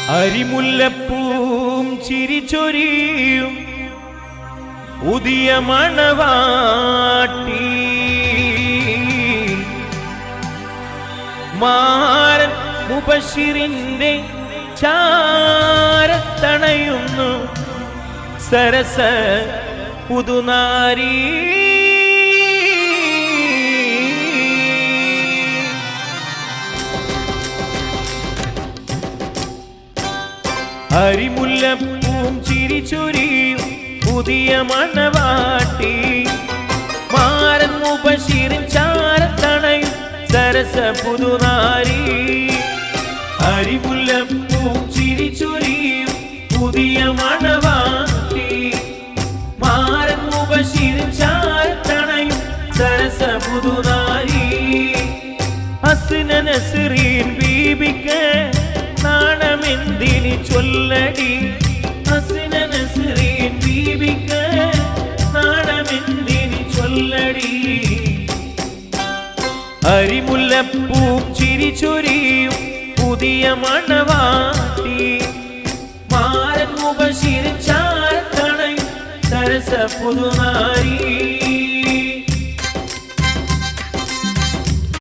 അരിമുല്ലപ്പൂം ചിരിച്ചൊരിയും പുതിയ മണവാട്ടി മാരൻ മുബശ്ശിറിന്റെ ചാരത്തണയുന്നു സരസ പുതുനാരി അരിമുല്ലപ്പൂം ചിരിച്ചൊരിയും പുതിയ മണവാട്ടി മാരൻ മുബശ്ശിറിൻ ചാരത്തണയും സരസ പുതുനാരി അരിമുല്ലപ്പൂം ചിരിച്ചൊരിയും പുതിയ മണവാട്ടി മാരൻ മുബശ്ശിറിൻ ചാരത്തണയും സരസ പുതുനാരി ഹസ്ന നസ്രീൻ ബീബിക്ക് നാണമെന്തിനി ചൊല്ലടി ഹസ്ന നസ്രീൻ ബീബിക്ക് നാണമെന്തിനി ചൊല്ലടി അരിമുല്ലപ്പൂം ചിരിച്ചൊരിയും പുതിയ മണവാട്ടി മാരൻ മുബശ്ശിറിൻ ചാരത്തണയും സരസ പുതുനാരി